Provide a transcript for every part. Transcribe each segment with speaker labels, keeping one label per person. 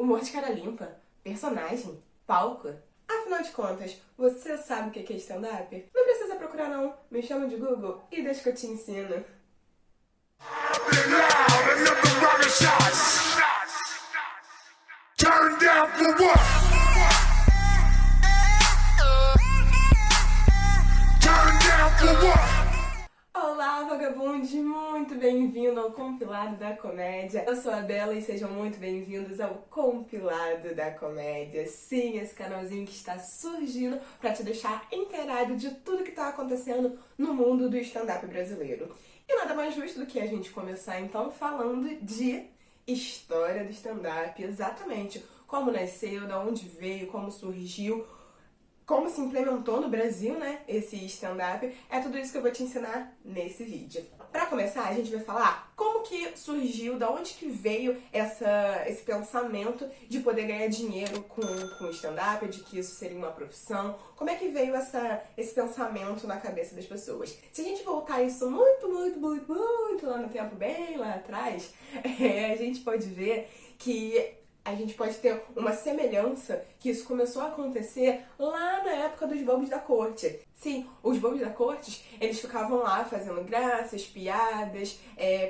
Speaker 1: Humor de cara limpa, personagem, palco. Afinal de contas, você sabe o que é stand-up? Não precisa procurar não, me chama de Google e deixa que eu te ensino.
Speaker 2: Turn down for what? Turn down for what?
Speaker 1: Olá, vagabundos! Muito bem-vindo ao Compilado da Comédia. Eu sou a Bela e sejam muito bem-vindos ao Compilado da Comédia. Sim, esse canalzinho que está surgindo para te deixar inteirado de tudo que está acontecendo no mundo do stand-up brasileiro. E nada mais justo do que a gente começar então falando de história do stand-up, exatamente como nasceu, de onde veio, como surgiu, como se implementou no Brasil, né, esse stand-up. É tudo isso que eu vou te ensinar nesse vídeo. Pra começar, a gente vai falar como que surgiu, da onde que veio esse pensamento de poder ganhar dinheiro com o stand-up, de que isso seria uma profissão. Como é que veio esse pensamento na cabeça das pessoas? Se a gente voltar isso muito lá no tempo, bem lá atrás, a gente pode ver que a gente pode ter uma semelhança que isso começou a acontecer lá na época dos bobos da corte. Sim, os bobos da corte, eles ficavam lá fazendo graças, piadas,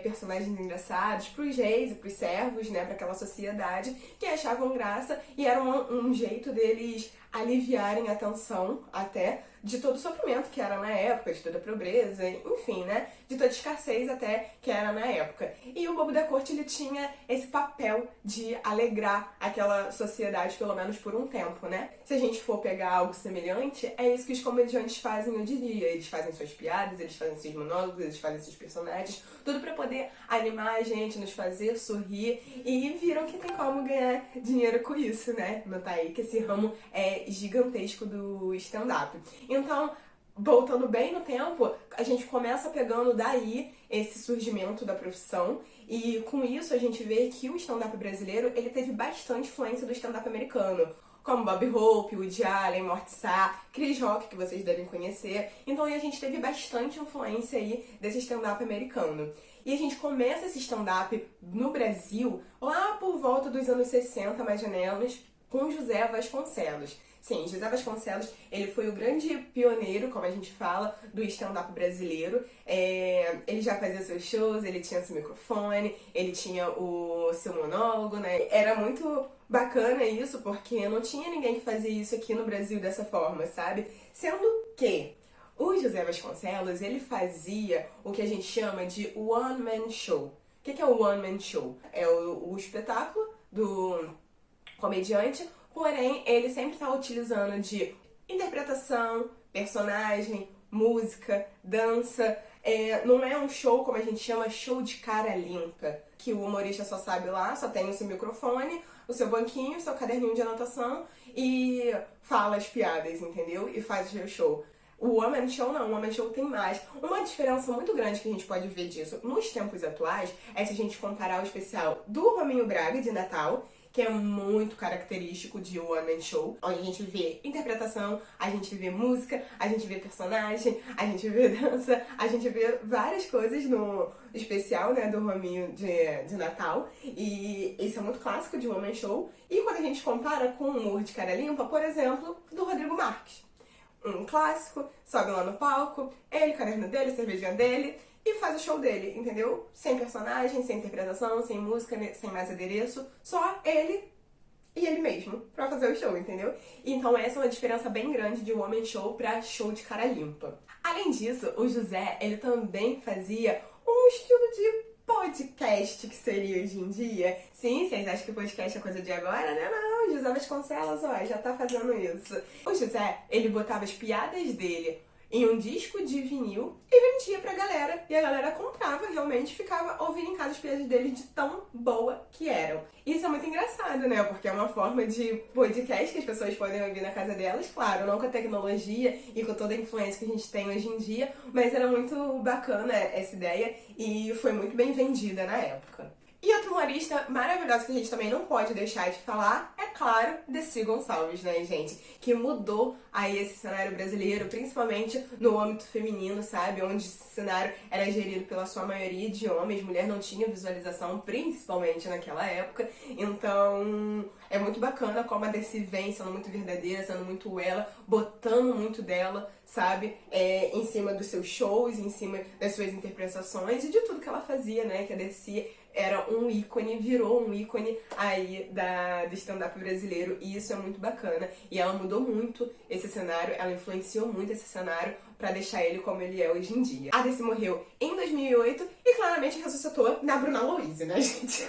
Speaker 1: personagens engraçados pros reis e pros servos, né, pra aquela sociedade que achavam graça e era um jeito deles aliviarem a tensão até de todo o sofrimento que era na época, de toda a pobreza, enfim, né, de toda a escassez até que era na época. E o bobo da corte, ele tinha esse papel de alegrar aquela sociedade, pelo menos por um tempo, né? Se a gente for pegar algo semelhante, é isso que os comediantes fazem hoje em dia. Eles fazem suas piadas, eles fazem seus monólogos, eles fazem seus personagens, tudo pra poder animar a gente, nos fazer sorrir, e viram que tem como ganhar dinheiro com isso, né? Notar aí que esse ramo é gigantesco do stand-up. Então, voltando bem no tempo, a gente começa pegando daí esse surgimento da profissão, e com isso a gente vê que o stand-up brasileiro, ele teve bastante influência do stand-up americano, como Bob Hope, Woody Allen, Morty Sa, Chris Rock, que vocês devem conhecer. Então a gente teve bastante influência aí desse stand-up americano. E a gente começa esse stand-up no Brasil lá por volta dos anos 60, mais ou menos, com José Vasconcelos. Sim, José Vasconcelos, ele foi o grande pioneiro, como a gente fala, do stand-up brasileiro. Ele já fazia seus shows, ele tinha seu microfone, ele tinha o seu monólogo, né? Era muito bacana isso, porque não tinha ninguém que fazia isso aqui no Brasil dessa forma, sabe? Sendo que o José Vasconcelos, ele fazia o que a gente chama de one-man show. O que é o one-man show? É o espetáculo do comediante, porém, ele sempre está utilizando de interpretação, personagem, música, dança. Não é um show, como a gente chama, show de cara limpa, que o humorista só sabe lá, só tem o seu microfone, o seu banquinho, o seu caderninho de anotação e fala as piadas, entendeu? E faz o seu show. O One Man Show não, o One Man Show tem mais. Uma diferença muito grande que a gente pode ver disso nos tempos atuais é se a gente comparar o especial do Rominho Braga, de Natal, que é muito característico de One Man Show, onde a gente vê interpretação, a gente vê música, a gente vê personagem, a gente vê dança, a gente vê várias coisas no especial, né, do Rominho de Natal, e isso é muito clássico de One Man Show. E quando a gente compara com o humor de cara limpa, por exemplo, do Rodrigo Marques, um clássico, sobe lá no palco, ele, caderno dele, cervejinha dele, e faz o show dele, entendeu? Sem personagem, sem interpretação, sem música, sem mais adereço, só ele e ele mesmo pra fazer o show, entendeu? Então essa é uma diferença bem grande de One Man Show pra show de cara limpa. Além disso, o José, ele também fazia um estilo de podcast, que seria hoje em dia. Sim, vocês acham que o podcast é coisa de agora, né? Não, o José Vasconcelos, ó, já tá fazendo isso. O José, ele botava as piadas dele em um disco de vinil e vendia pra galera. E a galera comprava, realmente ficava ouvindo em casa as piadas dele de tão boa que eram. Isso é muito engraçado, né? Porque é uma forma de podcast que as pessoas podem ouvir na casa delas, claro, não com a tecnologia e com toda a influência que a gente tem hoje em dia, mas era muito bacana essa ideia e foi muito bem vendida na época. E outro humorista maravilhoso que a gente também não pode deixar de falar é claro, Dercy Gonçalves, né, gente? Que mudou aí esse cenário brasileiro, principalmente no âmbito feminino, sabe? Onde esse cenário era gerido pela sua maioria de homens, mulher não tinha visualização, principalmente naquela época. Então, é muito bacana como a Dercy vem sendo muito verdadeira, sendo muito ela, botando muito dela, sabe? Em cima dos seus shows, em cima das suas interpretações e de tudo que ela fazia, né? Que a Dercy era um ícone, virou um ícone aí do stand-up brasileiro, e isso é muito bacana. E ela mudou muito esse cenário, ela influenciou muito esse cenário pra deixar ele como ele é hoje em dia. A Dercy morreu em 2008 e claramente ressuscitou na Bruna Louise, né, gente?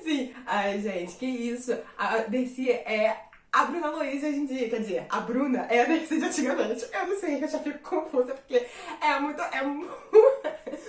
Speaker 1: Sim, ai, gente, que isso. A Dercy é a Bruna Louise hoje em dia, quer dizer, a Bruna é a Dercy de antigamente. Eu não sei, eu já fico confusa, porque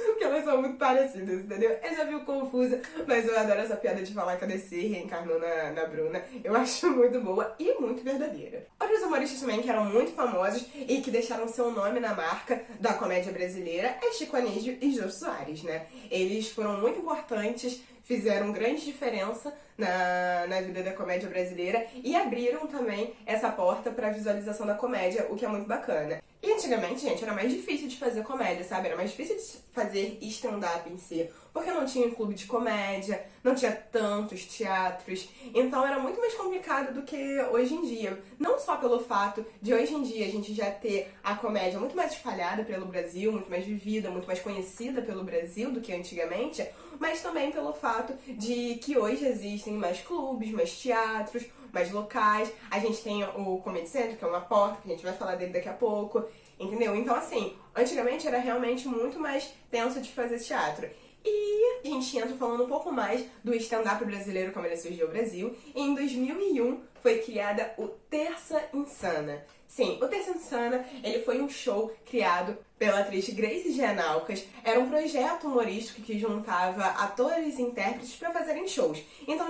Speaker 1: porque elas são muito parecidas, entendeu? Eu já fico confusa, mas eu adoro essa piada de falar que a Dercy reencarnou na Bruna. Eu acho muito boa e muito verdadeira. Outros humoristas também que eram muito famosos e que deixaram seu nome na marca da comédia brasileira é Chico Anísio e Jô Soares, né? Eles foram muito importantes, fizeram grande diferença na vida da comédia brasileira e abriram também essa porta para a visualização da comédia, o que é muito bacana. E antigamente, gente, era mais difícil de fazer comédia, sabe? Era mais difícil de fazer stand-up em si, porque não tinha clube de comédia, não tinha tantos teatros, então era muito mais complicado do que hoje em dia. Não só pelo fato de hoje em dia a gente já ter a comédia muito mais espalhada pelo Brasil, muito mais vivida, muito mais conhecida pelo Brasil do que antigamente, mas também pelo fato de que hoje existem mais clubes, mais teatros, mais locais. A gente tem o Comedy Central, que é uma porta, que a gente vai falar dele daqui a pouco, entendeu? Então, assim, antigamente era realmente muito mais tenso de fazer teatro. E a gente entra falando um pouco mais do stand-up brasileiro, como ele surgiu no Brasil. E em 2001 foi criada o Terça Insana. Sim, o Terça Insana, ele foi um show criado pela atriz Grace Gianalcas. Era um projeto humorístico que juntava atores e intérpretes para fazerem shows. Então,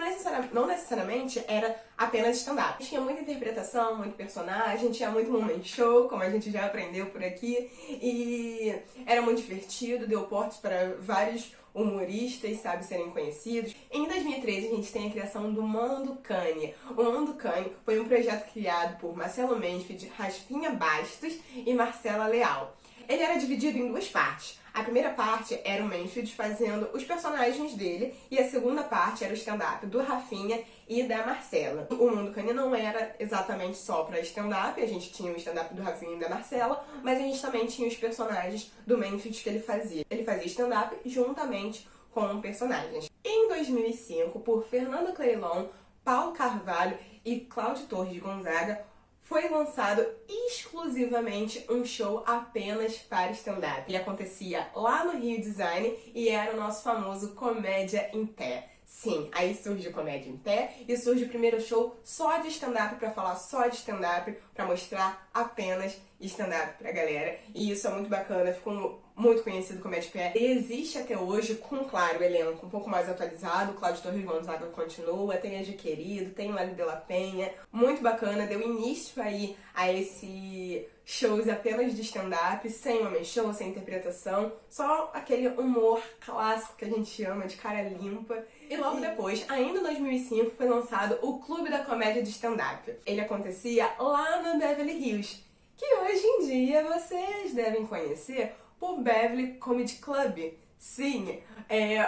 Speaker 1: não necessariamente era apenas stand-up. Tinha muita interpretação, muito personagem, tinha muito moment show, como a gente já aprendeu por aqui. E era muito divertido, deu portas para vários humoristas, sabe, serem conhecidos. Em 2013, a gente tem a criação do Manducane. O Manducane foi um projeto criado por Marcelo Mansfield, Rafinha Bastos e Marcela Leal. Ele era dividido em duas partes. A primeira parte era o Mansfield fazendo os personagens dele e a segunda parte era o stand-up do Rafinha e da Marcela. O Manducane não era exatamente só pra stand-up, a gente tinha o stand-up do Rafinha e da Marcela, mas a gente também tinha os personagens do Mansfield que ele fazia. Ele fazia stand-up juntamente com personagens. Em 2005, por Fernanda Cleilon, Paulo Carvalho e Cláudio Torres de Gonzaga, foi lançado exclusivamente um show apenas para stand-up. Ele acontecia lá no Rio Design e era o nosso famoso Comédia em Pé. Sim, aí surge o Comédia em Pé e surge o primeiro show só de stand-up, pra falar só de stand-up, pra mostrar apenas stand-up pra galera. E isso é muito bacana, ficou muito conhecido Comédia em Pé. E existe até hoje, com, claro, o elenco um pouco mais atualizado. O Cláudio Torres Gonzaga continua, tem Ed Querido, tem Lali de la Penha. Muito bacana, deu início aí a esse shows apenas de stand-up, sem homem show, sem interpretação, só aquele humor clássico que a gente ama, de cara limpa. E logo depois, ainda em 2005, foi lançado o Clube da Comédia de Stand-up. Ele acontecia lá no Beverly Hills, que hoje em dia vocês devem conhecer por Beverly Comedy Club. Sim,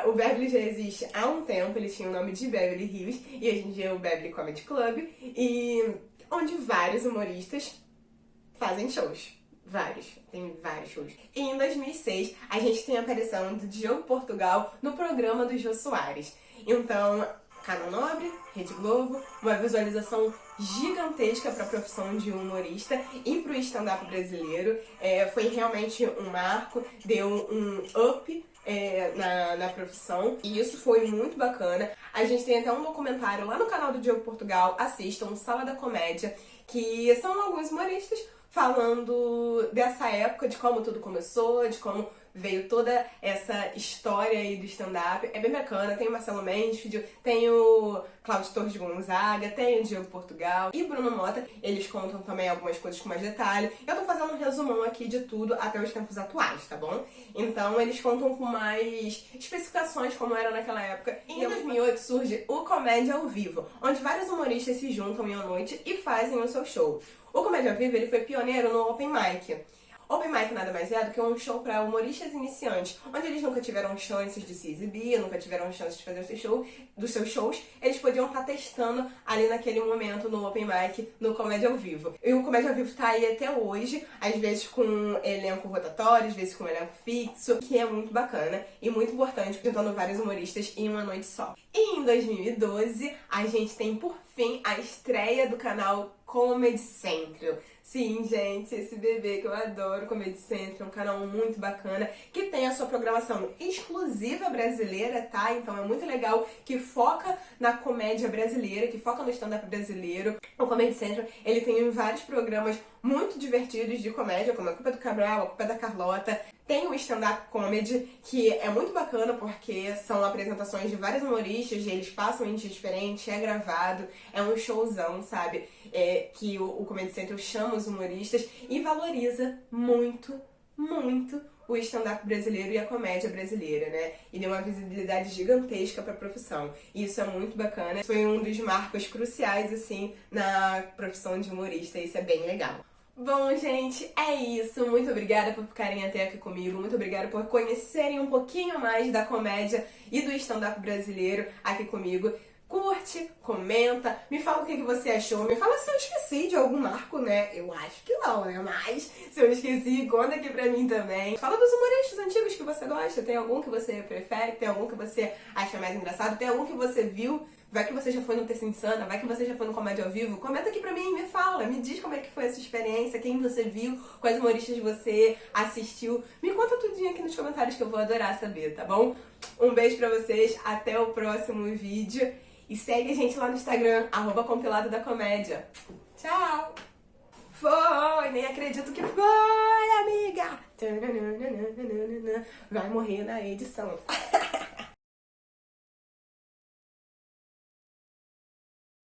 Speaker 1: o Beverly já existe há um tempo, ele tinha o nome de Beverly Hills, e hoje em dia é o Beverly Comedy Club, e onde vários humoristas fazem shows. Tem vários shows. E em 2006, a gente tem a aparição do Diogo Portugal no programa do Jô Soares. Então, Canal Nobre, Rede Globo, uma visualização gigantesca para a profissão de humorista e para o stand-up brasileiro. Foi realmente um marco, deu um up na profissão, e isso foi muito bacana. A gente tem até um documentário lá no canal do Diogo Portugal, assistam, Sala da Comédia, que são alguns humoristas falando dessa época, de como tudo começou, de como veio toda essa história aí do stand-up. É bem bacana, tem o Marcelo Mansfield, tem o Cláudio Torres de Gonzaga, tem o Diego Portugal e Bruno Mota. Eles contam também algumas coisas com mais detalhe. Eu tô fazendo um resumão aqui de tudo até os tempos atuais, tá bom? Então eles contam com mais especificações como era naquela época. E em 2008 surge o Comédia ao Vivo, onde vários humoristas se juntam em uma noite e fazem o seu show. O Comédia ao Vivo ele foi pioneiro no Open Mic. Open Mic nada mais é do que um show para humoristas iniciantes, onde eles nunca tiveram chances de se exibir, nunca tiveram chances de fazer dos seus shows, eles podiam estar testando ali naquele momento no Open Mic, no Comédia ao Vivo. E o Comédia ao Vivo tá aí até hoje, às vezes com elenco rotatório, às vezes com elenco fixo, que é muito bacana e muito importante, juntando vários humoristas em uma noite só. E em 2012, a gente tem por fim a estreia do canal Comedy Central. Sim, gente, esse bebê que eu adoro, Comedy Central, é um canal muito bacana, que tem a sua programação exclusiva brasileira, tá? Então é muito legal, que foca na comédia brasileira, que foca no stand-up brasileiro. O Comedy Central, ele tem vários programas muito divertidos de comédia, como A Culpa é do Cabral, A Culpa é da Carlota. Tem o stand-up comedy, que é muito bacana porque são apresentações de vários humoristas, e eles passam em dias diferentes, é gravado, é um showzão, sabe? Que o Comedy Central chama os humoristas e valoriza muito, muito o stand-up brasileiro e a comédia brasileira, né? E deu uma visibilidade gigantesca pra profissão. E isso é muito bacana. Foi um dos marcos cruciais, assim, na profissão de humorista. Isso é bem legal. Bom, gente, é isso. Muito obrigada por ficarem até aqui comigo. Muito obrigada por conhecerem um pouquinho mais da comédia e do stand-up brasileiro aqui comigo. Curte, comenta, me fala o que você achou, me fala se eu esqueci de algum marco, né? Eu acho que não, né? Mas se eu esqueci, conta aqui pra mim também. Fala dos humoristas antigos que você gosta, tem algum que você prefere, tem algum que você acha mais engraçado, tem algum que você viu, vai que você já foi no Terça Insana, vai que você já foi no Comédia ao Vivo, comenta aqui pra mim, me fala, me diz como é que foi essa experiência, quem você viu, quais humoristas você assistiu, me conta tudinho aqui nos comentários que eu vou adorar saber, tá bom? Um beijo pra vocês, até o próximo vídeo. E segue a gente lá no Instagram, @compilado da comédia. Tchau! Foi! Nem acredito que foi, amiga! Vai morrer na edição.